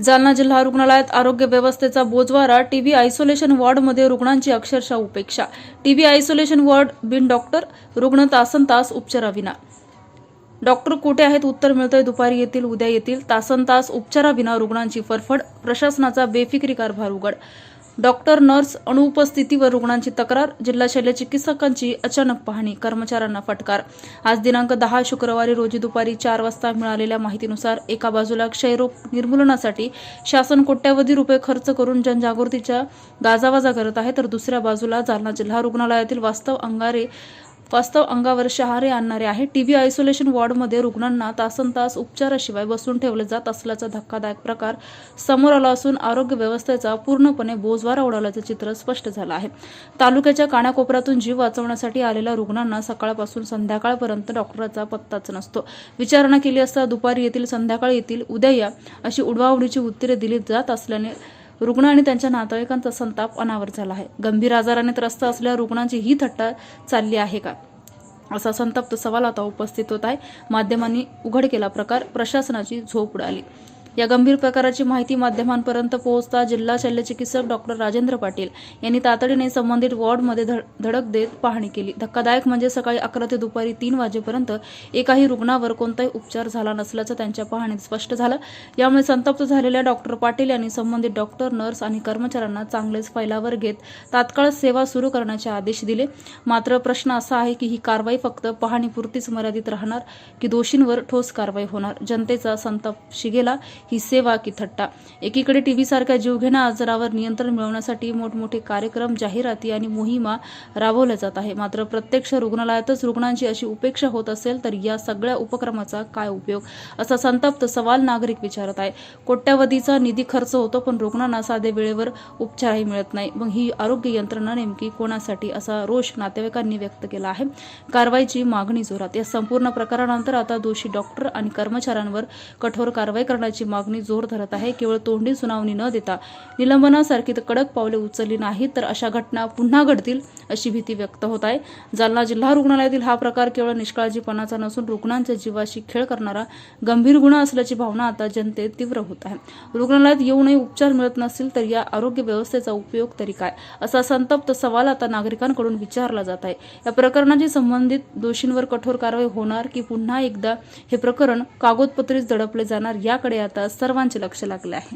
जालना जिल्हा रुग्णालयात आरोग्य व्यवस्थेचा बोजवारा, टीबी आयसोलेशन वॉर्डमध्ये रुग्णांची अक्षरशः उपेक्षा. टीबी आयसोलेशन वॉर्ड बिन डॉक्टर, रुग्ण तासनतास उपचाराविना. डॉक्टर कुठे आहेत उत्तर मिळतंय, दुपारी येतील, उद्या येतील. तासनतास उपचाराविना रुग्णांची फरफड, प्रशासनाचा बेफिकिरी कारभार उघड. डॉक्टर नर्स अनुपस्थितीवर रुग्णांची तक्रार, जिल्हा शल्य चिकित्सकांची अचानक पाहणी, कर्मचाऱ्यांना फटकार. आज दिनांक 10 शुक्रवारी रोजी दुपारी 4 वाजता मिळालेल्या माहितीनुसार एका बाजूला क्षयरोग निर्मूलनासाठी शासन कोट्यवधी रुपये खर्च करून जनजागृतीच्या गाजावाजा करत आहे, तर दुसऱ्या बाजूला जालना जिल्हा रुग्णालयातील वास्तव अंगावर शहारे आणणारे आहे. टीबी आयसोलेशन वॉर्डमध्ये रुग्णांना तासनतास उपचाराशिवाय बसून ठेवले जात असल्याचा धक्कादायक प्रकार समोर आला असून आरोग्य व्यवस्थेचा पूर्णपणे बोजवारा उडाल्याचं चित्र स्पष्ट झालं आहे. तालुक्याच्या कानाकोपऱ्यातून जीव वाचवण्यासाठी आलेल्या रुग्णांना सकाळपासून संध्याकाळपर्यंत डॉक्टरांचा पत्ताच नसतो. विचारणा केली असता दुपारी येतील, संध्याकाळी येतील, उद्या या अशी उडवाउडीची उत्तरे दिली जात असल्याने रुग्ण आणि त्यांच्या नातेवाईकांचा संताप अनावर झाला आहे. गंभीर आजाराने त्रस्त असलेल्या रुग्णांची ही थट्टा चालली आहे का, असा संतप्त सवाल आता उपस्थित होत आहे. माध्यमांनी उघड केला प्रकार, प्रशासनाची झोप उडाली. या गंभीर प्रकाराची माहिती माध्यमांपर्यंत पोहोचता जिल्हा शल्य चिकित्सक डॉक्टर राजेंद्र पाटील यांनी तातडीने संबंधित वॉर्डमध्ये धडक देत पाहणी केली. धक्कादायक म्हणजे सकाळी 11 ते दुपारी 3 वाजेपर्यंत एकाही रुग्णावर कोणताही उपचार झाला नसल्याचं त्यांच्या पाहणीत स्पष्ट झालं. यामुळे संतप्त झालेल्या डॉक्टर पाटील यांनी संबंधित डॉक्टर, नर्स आणि कर्मचाऱ्यांना चांगलेच फैलावर घेत तात्काळ सेवा सुरू करण्याचे आदेश दिले. मात्र प्रश्न असा आहे की ही कारवाई फक्त पाहणीपुरतीच मर्यादित राहणार की दोषींवर ठोस कारवाई होणार? जनतेचा संताप शिगेला. ही सेवा की थट्टा? एकीकडे टीबी सारख्या जीवघेण्या आजारावर नियंत्रण मिळवण्यासाठी मोठमोठे कार्यक्रम, जाहिराती आणि मोहिमा राबवल्या जात आहे. मात्र प्रत्यक्ष रुग्णालयातच रुग्णांची अशी उपेक्षा होत असेल तर या सगळ्या उपक्रमाचा काय उपयोग, असा संतप्त सवाल नागरिक विचारत आहे. कोट्यवधीचा निधी खर्च होतो पण रुग्णांना साधे वेळेवर उपचारही मिळत नाही. मग ही आरोग्य यंत्रणा नेमकी कोणासाठी, असा रोष नातेवाईकांनी व्यक्त केला आहे. कारवाईची मागणी जोरात. या संपूर्ण प्रकारानंतर आता दोषी डॉक्टर आणि कर्मचाऱ्यांवर कठोर कारवाई करण्याची मागणी जोर धरत आहे. केवळ तोंडी सुनावणी न देता निलंबनासारखी कडक पावले उचलली नाहीत तर अशा घटना पुन्हा घडतील अशी भीती व्यक्त होत आहे. जालना जिल्हा रुग्णालयातील हा प्रकार केवळ निष्काळजीपणाचा नसून रुग्णांच्या जीवाशी खेळ करणारा गंभीर गुन्हा असल्याची भावना आता जनतेत तीव्र होत आहे. रुग्णालयात येऊनही उपचार मिळत नसतील तर या आरोग्य व्यवस्थेचा उपयोग तरी काय, असा संतप्त सवाल आता नागरिकांकडून विचारला जात आहे. या प्रकरणाची संबंधित दोषींवर कठोर कारवाई होणार की पुन्हा एकदा हे प्रकरण कागदपत्रीच दडपले जाणार, याकडे आता सर्वांचे लक्ष लागले आहे.